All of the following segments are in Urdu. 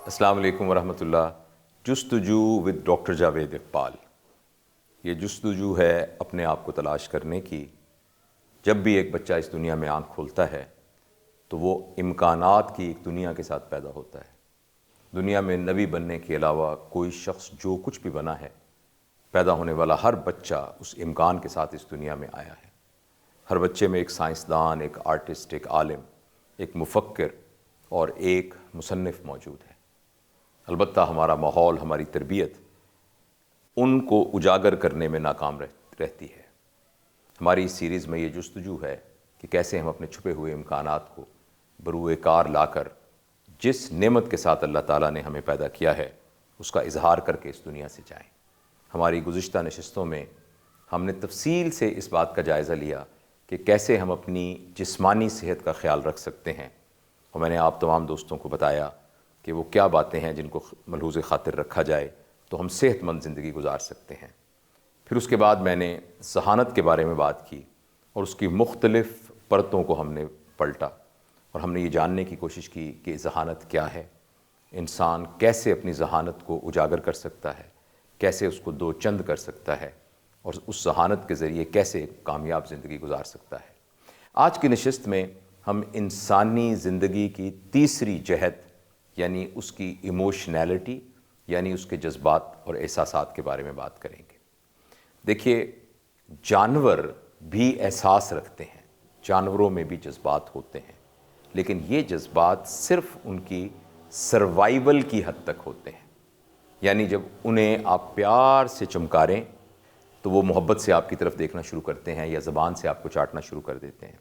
السلام علیکم ورحمۃ اللہ۔ جستجو ود ڈاکٹر جاوید اقبال۔ یہ جستجو ہے اپنے آپ کو تلاش کرنے کی۔ جب بھی ایک بچہ اس دنیا میں آنکھ کھولتا ہے تو وہ امکانات کی ایک دنیا کے ساتھ پیدا ہوتا ہے۔ دنیا میں نبی بننے کے علاوہ کوئی شخص جو کچھ بھی بنا ہے، پیدا ہونے والا ہر بچہ اس امکان کے ساتھ اس دنیا میں آیا ہے۔ ہر بچے میں ایک سائنسدان، ایک آرٹسٹ، ایک عالم، ایک مفکر اور ایک مصنف موجود ہے۔ البتہ ہمارا ماحول، ہماری تربیت ان کو اجاگر کرنے میں ناکام رہتی ہے۔ ہماری اس سیریز میں یہ جستجو ہے کہ کیسے ہم اپنے چھپے ہوئے امکانات کو بروئے کار لا کر جس نعمت کے ساتھ اللہ تعالیٰ نے ہمیں پیدا کیا ہے اس کا اظہار کر کے اس دنیا سے جائیں۔ ہماری گزشتہ نشستوں میں ہم نے تفصیل سے اس بات کا جائزہ لیا کہ کیسے ہم اپنی جسمانی صحت کا خیال رکھ سکتے ہیں، اور میں نے آپ تمام دوستوں کو بتایا کہ وہ کیا باتیں ہیں جن کو ملحوظ خاطر رکھا جائے تو ہم صحت مند زندگی گزار سکتے ہیں۔ پھر اس کے بعد میں نے ذہانت کے بارے میں بات کی اور اس کی مختلف پرتوں کو ہم نے پلٹا، اور ہم نے یہ جاننے کی کوشش کی کہ ذہانت کیا ہے، انسان کیسے اپنی ذہانت کو اجاگر کر سکتا ہے، کیسے اس کو دو چند کر سکتا ہے، اور اس ذہانت کے ذریعے کیسے کامیاب زندگی گزار سکتا ہے۔ آج کی نشست میں ہم انسانی زندگی کی تیسری جہت یعنی اس کی ایموشنیلٹی، یعنی اس کے جذبات اور احساسات کے بارے میں بات کریں گے۔ دیکھیے، جانور بھی احساس رکھتے ہیں، جانوروں میں بھی جذبات ہوتے ہیں، لیکن یہ جذبات صرف ان کی سروائیول کی حد تک ہوتے ہیں۔ یعنی جب انہیں آپ پیار سے چمکاریں تو وہ محبت سے آپ کی طرف دیکھنا شروع کرتے ہیں، یا زبان سے آپ کو چاٹنا شروع کر دیتے ہیں،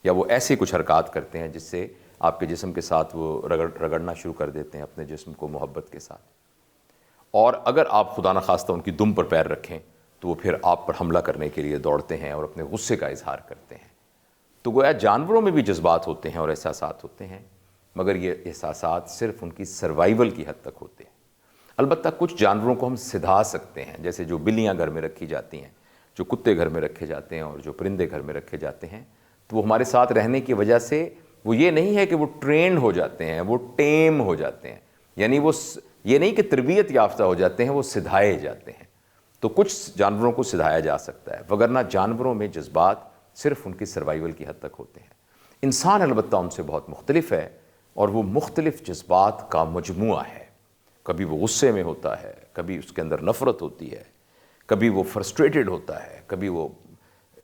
یا وہ ایسے کچھ حرکات کرتے ہیں جس سے آپ کے جسم کے ساتھ وہ رگڑنا شروع کر دیتے ہیں اپنے جسم کو محبت کے ساتھ۔ اور اگر آپ خدا نخواستہ ان کی دم پر پیر رکھیں تو وہ پھر آپ پر حملہ کرنے کے لیے دوڑتے ہیں اور اپنے غصے کا اظہار کرتے ہیں۔ تو گویا جانوروں میں بھی جذبات ہوتے ہیں اور احساسات ہوتے ہیں، مگر یہ احساسات صرف ان کی سروائیول کی حد تک ہوتے ہیں۔ البتہ کچھ جانوروں کو ہم سدھا سکتے ہیں، جیسے جو بلیاں گھر میں رکھی جاتی ہیں، جو کتے گھر میں رکھے جاتے ہیں، اور جو پرندے گھر میں رکھے جاتے ہیں، تو وہ ہمارے ساتھ رہنے کی وجہ سے وہ یہ نہیں ہے کہ وہ ٹرینڈ ہو جاتے ہیں، وہ ٹیم ہو جاتے ہیں، یعنی وہ یہ نہیں کہ تربیت یافتہ ہو جاتے ہیں، وہ سدھائے جاتے ہیں۔ تو کچھ جانوروں کو سدھایا جا سکتا ہے، وگرنہ جانوروں میں جذبات صرف ان کی سروائیول کی حد تک ہوتے ہیں۔ انسان البتہ ان سے بہت مختلف ہے، اور وہ مختلف جذبات کا مجموعہ ہے۔ کبھی وہ غصے میں ہوتا ہے، کبھی اس کے اندر نفرت ہوتی ہے، کبھی وہ فرسٹریٹڈ ہوتا ہے، کبھی وہ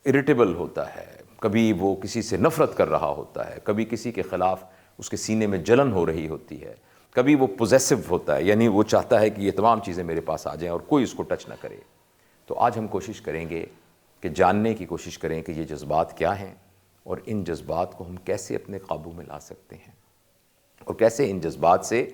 اریٹیبل ہوتا ہے، کبھی وہ کسی سے نفرت کر رہا ہوتا ہے، کبھی کسی کے خلاف اس کے سینے میں جلن ہو رہی ہوتی ہے، کبھی وہ پوزیسو ہوتا ہے، یعنی وہ چاہتا ہے کہ یہ تمام چیزیں میرے پاس آ جائیں اور کوئی اس کو ٹچ نہ کرے۔ تو آج ہم کوشش کریں گے کہ جاننے کی کوشش کریں کہ یہ جذبات کیا ہیں، اور ان جذبات کو ہم کیسے اپنے قابو میں لا سکتے ہیں، اور کیسے ان جذبات سے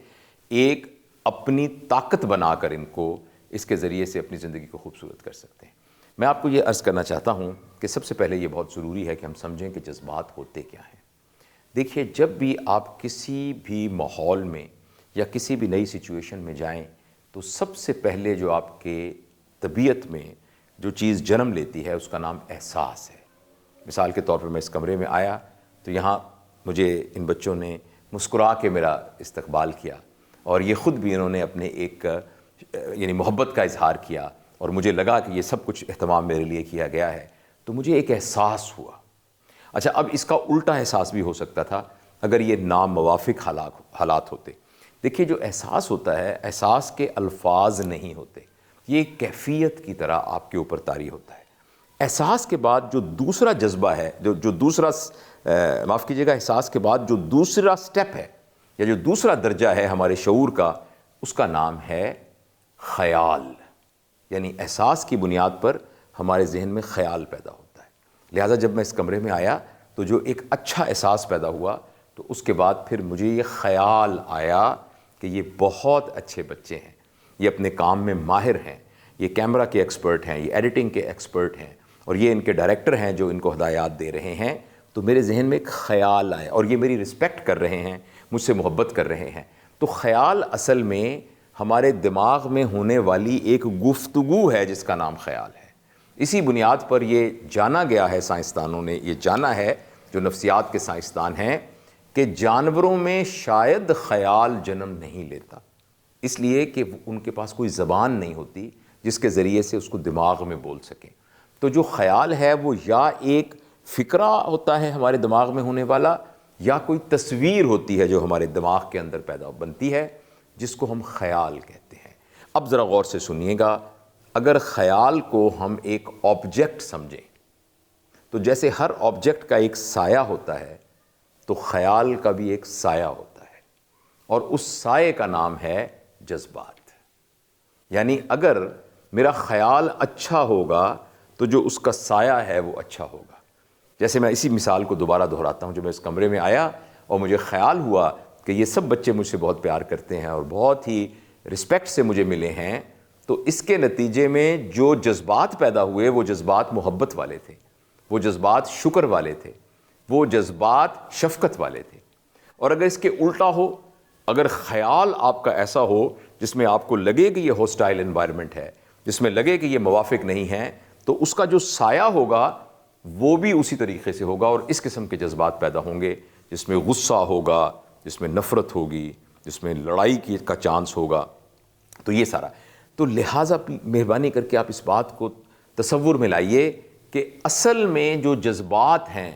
ایک اپنی طاقت بنا کر ان کو اس کے ذریعے سے اپنی زندگی کو خوبصورت کر سکتے ہیں۔ میں آپ کو یہ عرض کرنا چاہتا ہوں کہ سب سے پہلے یہ بہت ضروری ہے کہ ہم سمجھیں کہ جذبات ہوتے کیا ہیں۔ دیکھیے، جب بھی آپ کسی بھی ماحول میں یا کسی بھی نئی سچویشن میں جائیں تو سب سے پہلے جو آپ کے طبیعت میں جو چیز جنم لیتی ہے اس کا نام احساس ہے۔ مثال کے طور پر میں اس کمرے میں آیا تو یہاں مجھے ان بچوں نے مسکرا کے میرا استقبال کیا، اور یہ خود بھی انہوں نے اپنے ایک یعنی محبت کا اظہار کیا، اور مجھے لگا کہ یہ سب کچھ اہتمام میرے لیے کیا گیا ہے، تو مجھے ایک احساس ہوا۔ اچھا، اب اس کا الٹا احساس بھی ہو سکتا تھا اگر یہ ناموافق حالات ہوتے۔ دیکھیے، جو احساس ہوتا ہے، احساس کے الفاظ نہیں ہوتے، یہ ایک کیفیت کی طرح آپ کے اوپر طاری ہوتا ہے۔ احساس کے بعد جو دوسرا جذبہ ہے، جو دوسرا معاف کیجیے گا احساس کے بعد جو دوسرا سٹیپ ہے یا جو دوسرا درجہ ہے ہمارے شعور کا، اس کا نام ہے خیال۔ یعنی احساس کی بنیاد پر ہمارے ذہن میں خیال پیدا ہوتا ہے۔ لہٰذا جب میں اس کمرے میں آیا تو جو ایک اچھا احساس پیدا ہوا، تو اس کے بعد پھر مجھے یہ خیال آیا کہ یہ بہت اچھے بچے ہیں، یہ اپنے کام میں ماہر ہیں، یہ کیمرہ کے ایکسپرٹ ہیں، یہ ایڈیٹنگ کے ایکسپرٹ ہیں، اور یہ ان کے ڈائریکٹر ہیں جو ان کو ہدایات دے رہے ہیں۔ تو میرے ذہن میں ایک خیال آیا، اور یہ میری رسپیکٹ کر رہے ہیں، مجھ سے محبت کر رہے ہیں۔ تو خیال اصل میں ہمارے دماغ میں ہونے والی ایک گفتگو ہے جس کا نام خیال ہے. اسی بنیاد پر یہ جانا گیا ہے، سائنسدانوں نے یہ جانا ہے جو نفسیات کے سائنسدان ہیں، کہ جانوروں میں شاید خیال جنم نہیں لیتا، اس لیے کہ ان کے پاس کوئی زبان نہیں ہوتی جس کے ذریعے سے اس کو دماغ میں بول سکیں. تو جو خیال ہے وہ یا ایک فکرہ ہوتا ہے ہمارے دماغ میں ہونے والا، یا کوئی تصویر ہوتی ہے جو ہمارے دماغ کے اندر پیدا بنتی ہے، جس کو ہم خیال کہتے ہیں. اب ذرا غور سے سنیے گا، اگر خیال کو ہم ایک آبجیکٹ سمجھیں تو جیسے ہر آبجیکٹ کا ایک سایہ ہوتا ہے تو خیال کا بھی ایک سایہ ہوتا ہے، اور اس سائے کا نام ہے جذبات. یعنی اگر میرا خیال اچھا ہوگا تو جو اس کا سایہ ہے وہ اچھا ہوگا. جیسے میں اسی مثال کو دوبارہ دہراتا ہوں، جو میں اس کمرے میں آیا اور مجھے خیال ہوا کہ یہ سب بچے مجھ سے بہت پیار کرتے ہیں اور بہت ہی رسپیکٹ سے مجھے ملے ہیں، تو اس کے نتیجے میں جو جذبات پیدا ہوئے وہ جذبات محبت والے تھے، وہ جذبات شکر والے تھے، وہ جذبات شفقت والے تھے. اور اگر اس کے الٹا ہو، اگر خیال آپ کا ایسا ہو جس میں آپ کو لگے کہ یہ ہوسٹائل انوائرمنٹ ہے، جس میں لگے کہ یہ موافق نہیں ہے، تو اس کا جو سایہ ہوگا وہ بھی اسی طریقے سے ہوگا، اور اس قسم کے جذبات پیدا ہوں گے جس میں غصہ ہوگا، جس میں نفرت ہوگی، جس میں لڑائی کا چانس ہوگا. تو یہ سارا، تو لہٰذا مہربانی کر کے آپ اس بات کو تصور میں لائیے کہ اصل میں جو جذبات ہیں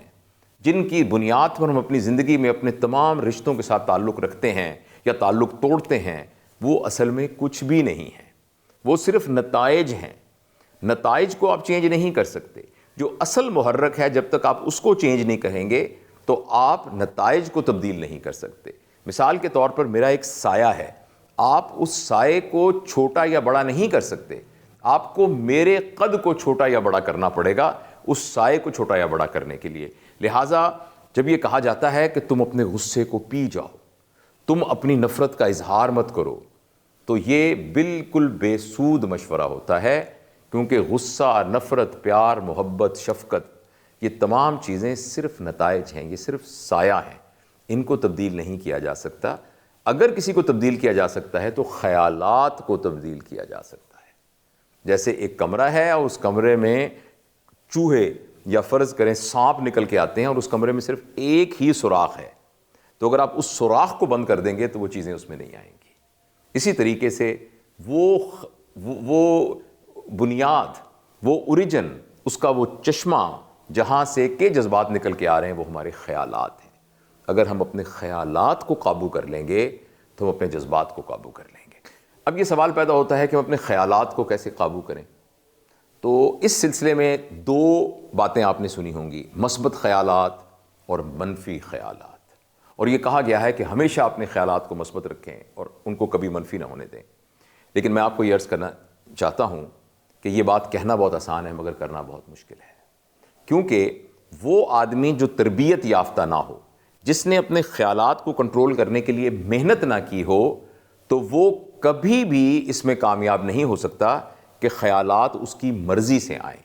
جن کی بنیاد پر ہم اپنی زندگی میں اپنے تمام رشتوں کے ساتھ تعلق رکھتے ہیں یا تعلق توڑتے ہیں، وہ اصل میں کچھ بھی نہیں ہیں، وہ صرف نتائج ہیں. نتائج کو آپ چینج نہیں کر سکتے. جو اصل محرک ہے جب تک آپ اس کو چینج نہیں کریں گے تو آپ نتائج کو تبدیل نہیں کر سکتے. مثال کے طور پر میرا ایک سایہ ہے، آپ اس سائے کو چھوٹا یا بڑا نہیں کر سکتے، آپ کو میرے قد کو چھوٹا یا بڑا کرنا پڑے گا اس سائے کو چھوٹا یا بڑا کرنے کے لیے. لہٰذا جب یہ کہا جاتا ہے کہ تم اپنے غصے کو پی جاؤ، تم اپنی نفرت کا اظہار مت کرو، تو یہ بالکل بے سود مشورہ ہوتا ہے، کیونکہ غصہ، نفرت، پیار، محبت، شفقت، یہ تمام چیزیں صرف نتائج ہیں، یہ صرف سایہ ہیں، ان کو تبدیل نہیں کیا جا سکتا. اگر کسی کو تبدیل کیا جا سکتا ہے تو خیالات کو تبدیل کیا جا سکتا ہے. جیسے ایک کمرہ ہے اور اس کمرے میں چوہے یا فرض کریں سانپ نکل کے آتے ہیں اور اس کمرے میں صرف ایک ہی سوراخ ہے، تو اگر آپ اس سوراخ کو بند کر دیں گے تو وہ چیزیں اس میں نہیں آئیں گی. اسی طریقے سے وہ بنیاد، وہ اوریجن، اس کا وہ چشمہ جہاں سے کہ جذبات نکل کے آ رہے ہیں وہ ہمارے خیالات ہیں. اگر ہم اپنے خیالات کو قابو کر لیں گے تو ہم اپنے جذبات کو قابو کر لیں گے. اب یہ سوال پیدا ہوتا ہے کہ ہم اپنے خیالات کو کیسے قابو کریں. تو اس سلسلے میں دو باتیں آپ نے سنی ہوں گی، مثبت خیالات اور منفی خیالات. اور یہ کہا گیا ہے کہ ہمیشہ اپنے خیالات کو مثبت رکھیں اور ان کو کبھی منفی نہ ہونے دیں. لیکن میں آپ کو یہ عرض کرنا چاہتا ہوں کہ یہ بات کہنا بہت آسان ہے مگر کرنا بہت مشکل ہے. کیونکہ وہ آدمی جو تربیت یافتہ نہ ہو، جس نے اپنے خیالات کو کنٹرول کرنے کے لیے محنت نہ کی ہو، تو وہ کبھی بھی اس میں کامیاب نہیں ہو سکتا کہ خیالات اس کی مرضی سے آئیں.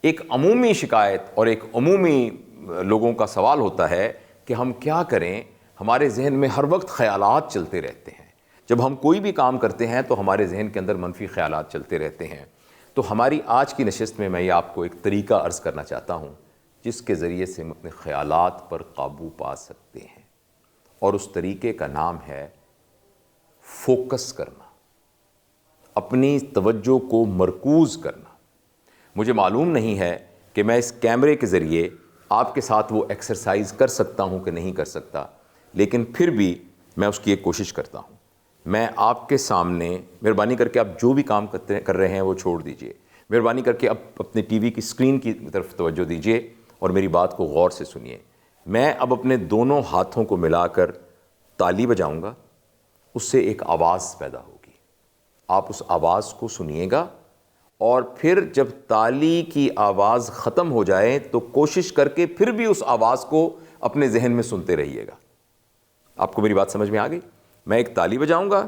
ایک عمومی شکایت اور ایک عمومی لوگوں کا سوال ہوتا ہے کہ ہم کیا کریں، ہمارے ذہن میں ہر وقت خیالات چلتے رہتے ہیں. جب ہم کوئی بھی کام کرتے ہیں تو ہمارے ذہن کے اندر منفی خیالات چلتے رہتے ہیں. تو ہماری آج کی نشست میں یہ آپ کو ایک طریقہ عرض کرنا چاہتا ہوں جس کے ذریعے سے ہم اپنے خیالات پر قابو پا سکتے ہیں، اور اس طریقے کا نام ہے فوکس کرنا، اپنی توجہ کو مرکوز کرنا. مجھے معلوم نہیں ہے کہ میں اس کیمرے کے ذریعے آپ کے ساتھ وہ ایکسرسائز کر سکتا ہوں کہ نہیں کر سکتا، لیکن پھر بھی میں اس کی ایک کوشش کرتا ہوں. میں آپ کے سامنے، مہربانی کر کے آپ جو بھی کام کر رہے ہیں وہ چھوڑ دیجئے، مہربانی کر کے اب اپنے ٹی وی کی اسکرین کی طرف توجہ دیجئے اور میری بات کو غور سے سنیے. میں اب اپنے دونوں ہاتھوں کو ملا کر تالی بجاؤں گا، اس سے ایک آواز پیدا ہوگی. آپ اس آواز کو سنیے گا اور پھر جب تالی کی آواز ختم ہو جائے تو کوشش کر کے پھر بھی اس آواز کو اپنے ذہن میں سنتے رہیے گا. آپ کو میری بات سمجھ میں آ گئی؟ میں ایک تالی بجاؤں گا،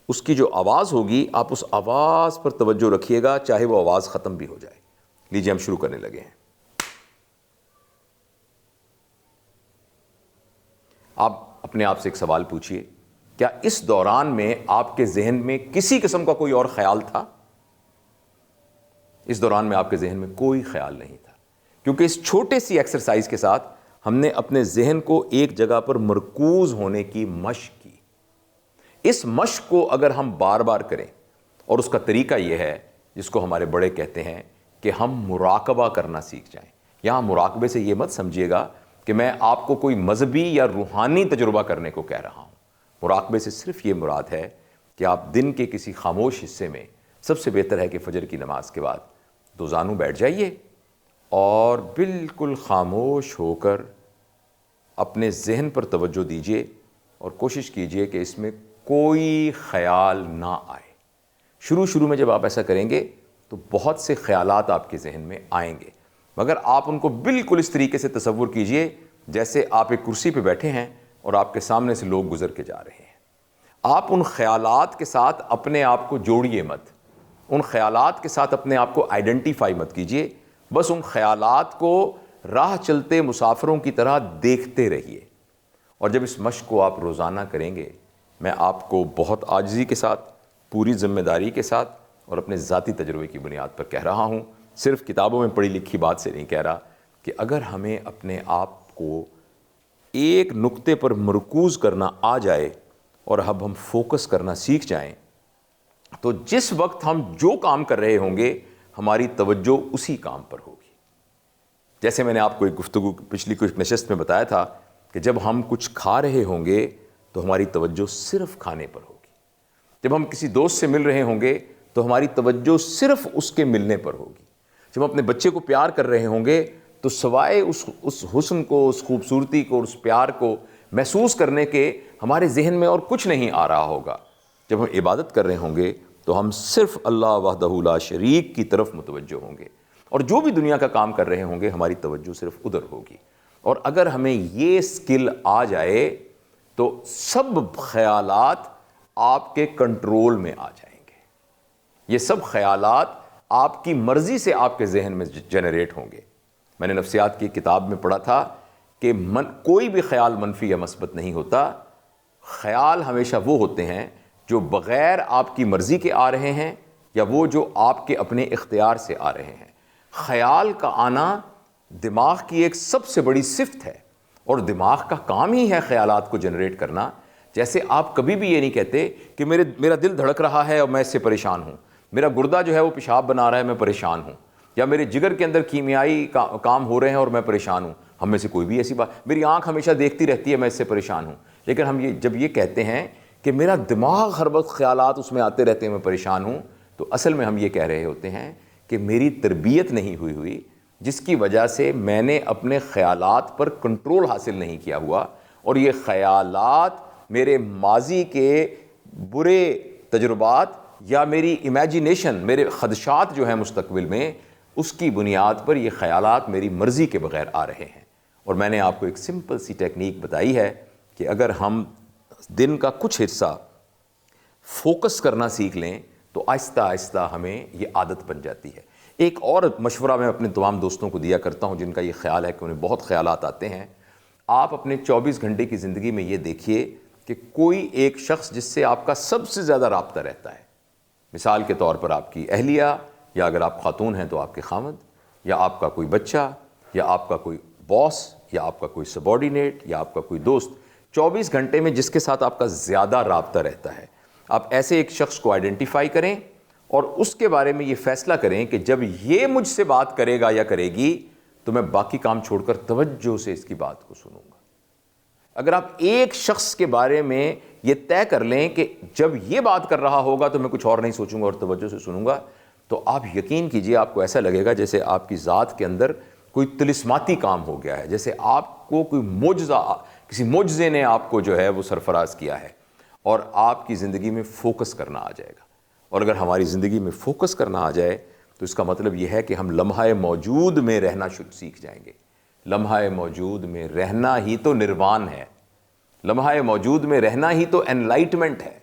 اس کی جو آواز ہوگی آپ اس آواز پر توجہ رکھیے گا چاہے وہ آواز ختم بھی ہو جائے. لیجیے ہم شروع کرنے لگے ہیں. آپ اپنے آپ سے ایک سوال پوچھیے کیا اس دوران میں آپ کے ذہن میں کسی قسم کا کوئی اور خیال تھا؟ اس دوران میں آپ کے ذہن میں کوئی خیال نہیں تھا، کیونکہ اس چھوٹے سی ایکسرسائز کے ساتھ ہم نے اپنے ذہن کو ایک جگہ پر مرکوز ہونے کی مشق کی۔ اس مشق کو اگر ہم بار بار کریں، اور اس کا طریقہ یہ ہے جس کو ہمارے بڑے کہتے ہیں کہ ہم مراقبہ کرنا سیکھ جائیں۔ یہاں مراقبے سے یہ مت سمجھیے گا کہ میں آپ کو کوئی مذہبی یا روحانی تجربہ کرنے کو کہہ رہا ہوں۔ مراقبے سے صرف یہ مراد ہے کہ آپ دن کے کسی خاموش حصے میں، سب سے بہتر ہے کہ فجر کی نماز کے بعد دو زانوں بیٹھ جائیے اور بالکل خاموش ہو کر اپنے ذہن پر توجہ دیجیے اور کوشش کیجیے کہ اس میں کوئی خیال نہ آئے۔ شروع میں جب آپ ایسا کریں گے تو بہت سے خیالات آپ کے ذہن میں آئیں گے، مگر آپ ان کو بالکل اس طریقے سے تصور کیجئے جیسے آپ ایک کرسی پہ بیٹھے ہیں اور آپ کے سامنے سے لوگ گزر کے جا رہے ہیں۔ آپ ان خیالات کے ساتھ اپنے آپ کو جوڑیے مت، ان خیالات کے ساتھ اپنے آپ کو آئیڈینٹیفائی مت کیجئے، بس ان خیالات کو راہ چلتے مسافروں کی طرح دیکھتے رہیے۔ اور جب اس مشق کو آپ روزانہ کریں گے، میں آپ کو بہت عاجزی کے ساتھ، پوری ذمہ داری کے ساتھ اور اپنے ذاتی تجربے کی بنیاد پر کہہ رہا ہوں، صرف کتابوں میں پڑھی لکھی بات سے نہیں کہہ رہا، کہ اگر ہمیں اپنے آپ کو ایک نقطے پر مرکوز کرنا آ جائے اور اب ہم فوکس کرنا سیکھ جائیں، تو جس وقت ہم جو کام کر رہے ہوں گے ہماری توجہ اسی کام پر ہوگی۔ جیسے میں نے آپ کو ایک گفتگو پچھلی کچھ نشست میں بتایا تھا کہ جب ہم کچھ کھا رہے ہوں گے تو ہماری توجہ صرف کھانے پر ہوگی، جب ہم کسی دوست سے مل رہے ہوں گے تو ہماری توجہ صرف اس کے ملنے پر ہوگی، جب ہم اپنے بچے کو پیار کر رہے ہوں گے تو سوائے اس حسن کو، اس خوبصورتی کو، اس پیار کو محسوس کرنے کے ہمارے ذہن میں اور کچھ نہیں آ رہا ہوگا۔ جب ہم عبادت کر رہے ہوں گے تو ہم صرف اللہ وحدہ لا شریک کی طرف متوجہ ہوں گے، اور جو بھی دنیا کا کام کر رہے ہوں گے ہماری توجہ صرف ادھر ہوگی۔ اور اگر ہمیں یہ سکل آ جائے تو سب خیالات آپ کے کنٹرول میں آ جائیں گے۔ یہ سب خیالات آپ کی مرضی سے آپ کے ذہن میں جنریٹ ہوں گے۔ میں نے نفسیات کی کتاب میں پڑھا تھا کہ کوئی بھی خیال منفی یا مثبت نہیں ہوتا، خیال ہمیشہ وہ ہوتے ہیں جو بغیر آپ کی مرضی کے آ رہے ہیں یا وہ جو آپ کے اپنے اختیار سے آ رہے ہیں۔ خیال کا آنا دماغ کی ایک سب سے بڑی صفت ہے، اور دماغ کا کام ہی ہے خیالات کو جنریٹ کرنا۔ جیسے آپ کبھی بھی یہ نہیں کہتے کہ میرا دل دھڑک رہا ہے اور میں اس سے پریشان ہوں، میرا گردہ جو ہے وہ پیشاب بنا رہا ہے میں پریشان ہوں، یا میرے جگر کے اندر کیمیائی کام ہو رہے ہیں اور میں پریشان ہوں۔ ہم میں سے کوئی بھی ایسی بات، میری آنکھ ہمیشہ دیکھتی رہتی ہے میں اس سے پریشان ہوں، لیکن ہم جب یہ کہتے ہیں کہ میرا دماغ ہر وقت خیالات اس میں آتے رہتے ہیں میں پریشان ہوں، تو اصل میں ہم یہ کہہ رہے ہوتے ہیں کہ میری تربیت نہیں ہوئی جس کی وجہ سے میں نے اپنے خیالات پر کنٹرول حاصل نہیں کیا ہوا، اور یہ خیالات میرے ماضی کے برے تجربات یا میری امیجینیشن، میرے خدشات جو ہیں مستقبل میں، اس کی بنیاد پر یہ خیالات میری مرضی کے بغیر آ رہے ہیں۔ اور میں نے آپ کو ایک سمپل سی ٹیکنیک بتائی ہے کہ اگر ہم دن کا کچھ حصہ فوکس کرنا سیکھ لیں تو آہستہ آہستہ ہمیں یہ عادت بن جاتی ہے۔ ایک اور مشورہ میں اپنے تمام دوستوں کو دیا کرتا ہوں جن کا یہ خیال ہے کہ انہیں بہت خیالات آتے ہیں، آپ اپنے 24 گھنٹے کی زندگی میں یہ دیکھیے کہ کوئی ایک شخص جس سے آپ کا سب سے زیادہ رابطہ رہتا ہے، مثال کے طور پر آپ کی اہلیہ، یا اگر آپ خاتون ہیں تو آپ کے خاوند، یا آپ کا کوئی بچہ، یا آپ کا کوئی باس، یا آپ کا کوئی سبارڈینیٹ، یا آپ کا کوئی دوست، 24 گھنٹے میں جس کے ساتھ آپ کا زیادہ رابطہ رہتا ہے، آپ ایسے ایک شخص کو آئیڈینٹیفائی کریں اور اس کے بارے میں یہ فیصلہ کریں کہ جب یہ مجھ سے بات کرے گا یا کرے گی تو میں باقی کام چھوڑ کر توجہ سے اس کی بات کو سنوں گا۔ اگر آپ ایک شخص کے بارے میں یہ طے کر لیں کہ جب یہ بات کر رہا ہوگا تو میں کچھ اور نہیں سوچوں گا اور توجہ سے سنوں گا، تو آپ یقین کیجئے آپ کو ایسا لگے گا جیسے آپ کی ذات کے اندر کوئی طلسماتی کام ہو گیا ہے، جیسے آپ کو کوئی معجزہ، کسی معجزے نے آپ کو جو ہے وہ سرفراز کیا ہے، اور آپ کی زندگی میں فوکس کرنا آ جائے گا۔ اور اگر ہماری زندگی میں فوکس کرنا آ جائے تو اس کا مطلب یہ ہے کہ ہم لمحہ موجود میں رہنا سیکھ جائیں گے۔ لمحہ موجود میں رہنا ہی تو نروان ہے، لمحہ موجود میں رہنا ہی تو انلائٹمنٹ ہے۔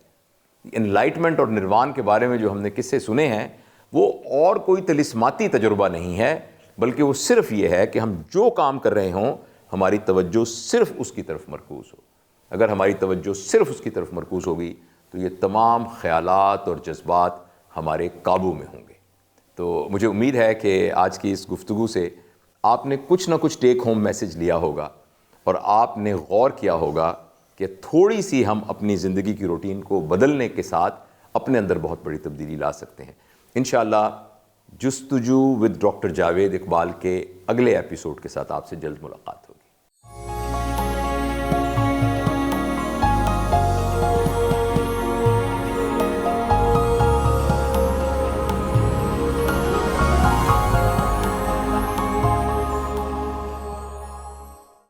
انلائٹمنٹ اور نروان کے بارے میں جو ہم نے قصے سنے ہیں وہ اور کوئی طلسماتی تجربہ نہیں ہے، بلکہ وہ صرف یہ ہے کہ ہم جو کام کر رہے ہوں ہماری توجہ صرف اس کی طرف مرکوز ہو۔ اگر ہماری توجہ صرف اس کی طرف مرکوز ہوگی تو یہ تمام خیالات اور جذبات ہمارے قابو میں ہوں گے۔ تو مجھے امید ہے کہ آج کی اس گفتگو سے آپ نے کچھ نہ کچھ ٹیک ہوم میسج لیا ہوگا اور آپ نے غور کیا ہوگا کہ تھوڑی سی ہم اپنی زندگی کی روٹین کو بدلنے کے ساتھ اپنے اندر بہت بڑی تبدیلی لا سکتے ہیں۔ انشاءاللہ جستجو ود ڈاکٹر جاوید اقبال کے اگلے ایپیسوڈ کے ساتھ آپ سے جلد ملاقات ہوگی۔